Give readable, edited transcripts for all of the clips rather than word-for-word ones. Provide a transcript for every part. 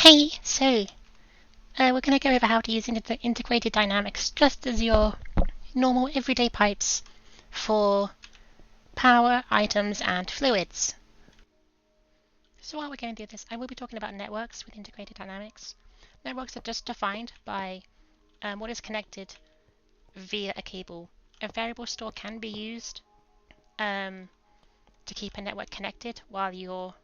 Hey, we're going to go over how to use integrated dynamics just as your normal everyday pipes for power, items, and fluids. So while we're going through this, I will be talking about networks with integrated dynamics. Networks are just defined by what is connected via a cable. A variable store can be used to keep a network connected while you're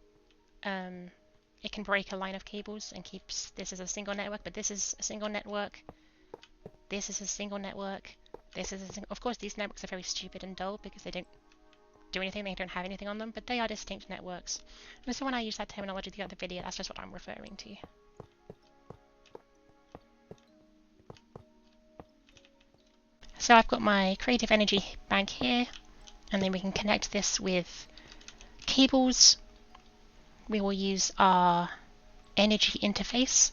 it can break a line of cables and keeps this as a single network, but this is a single network. This is a single network. This is a single. Of course, these networks are very stupid and dull because they don't do anything, they don't have anything on them, but they are distinct networks. And so when I use that terminology throughout the video, that's just what I'm referring to. So I've got my creative energy bank here, and then we can connect this with cables. We will use our energy interface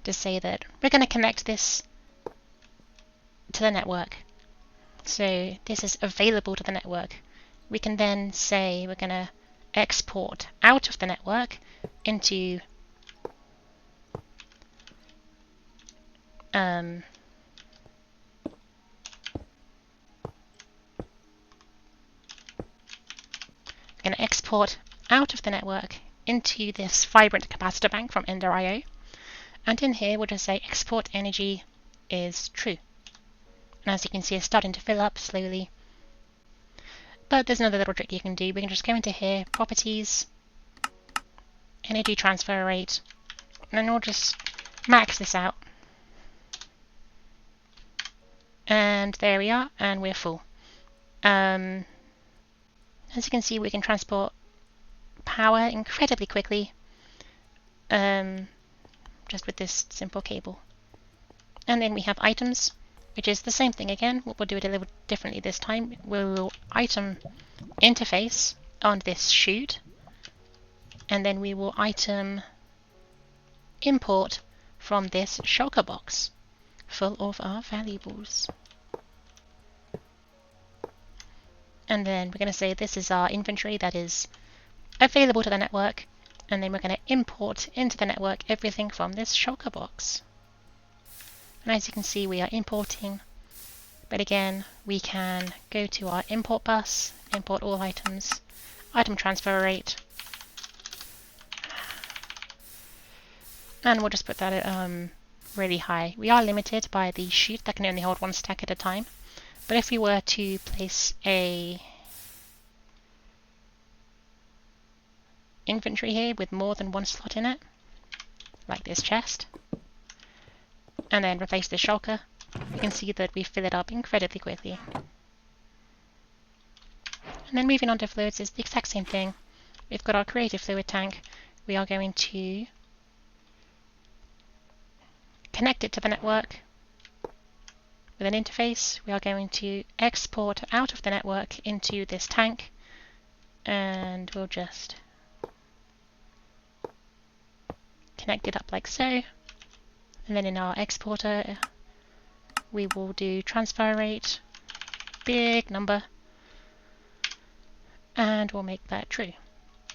to say that we're going to connect this to the network. So this is available to the network. We can then say we're going to export out of the network into we're going to export out of the network into this vibrant capacitor bank from Ender.io, and in here we'll just say export energy is true. And as you can see, it's starting to fill up slowly. But there's another little trick you can do. We can just go into here, properties, energy transfer rate, and then we'll just max this out. And there we are, and we're full. As you can see, we can transport power incredibly quickly just with this simple cable. And then we have items, which is the same thing again. We'll do it a little differently this time. We'll item interface on this chute, and then we will item import from this shulker box full of our valuables. And then we're going to say this is our inventory that is available to the network, and then we're going to import into the network everything from this shulker box. And as you can see, we are importing, but again, we can go to our import bus, import all items, item transfer rate, and we'll just put that at really high. We are limited by the chute that can only hold one stack at a time, but if we were to place a inventory here with more than one slot in it, like this chest, and then replace the shulker, you can see that we fill it up incredibly quickly. And then moving on to fluids is the exact same thing. We've got our creative fluid tank. We are going to connect it to the network with an interface. We are going to export out of the network into this tank, and we'll just connect it up like so. And then in our exporter, we will do transfer rate, big number, and we'll make that true.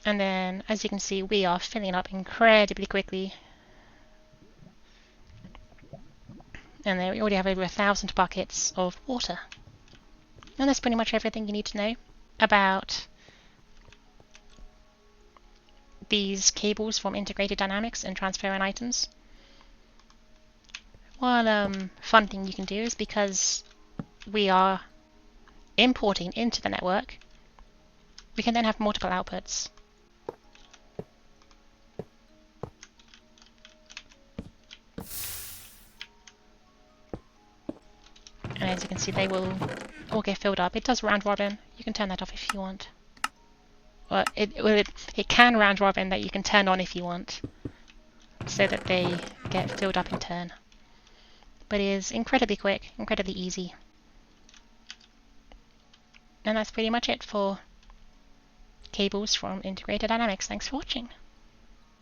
And then, as you can see, we are filling up incredibly quickly. And there we already have over 1,000 buckets of water. And that's pretty much everything you need to know about these cables from integrated dynamics and transferring items. One fun thing you can do is, because we are importing into the network, we can then have multiple outputs. And as you can see, they will all get filled up. It does round robin. You can turn that off if you want. Well, it can round robin, that you can turn on if you want, so that they get filled up in turn. But it is incredibly quick, incredibly easy. And that's pretty much it for cables from Integrated Dynamics. Thanks for watching.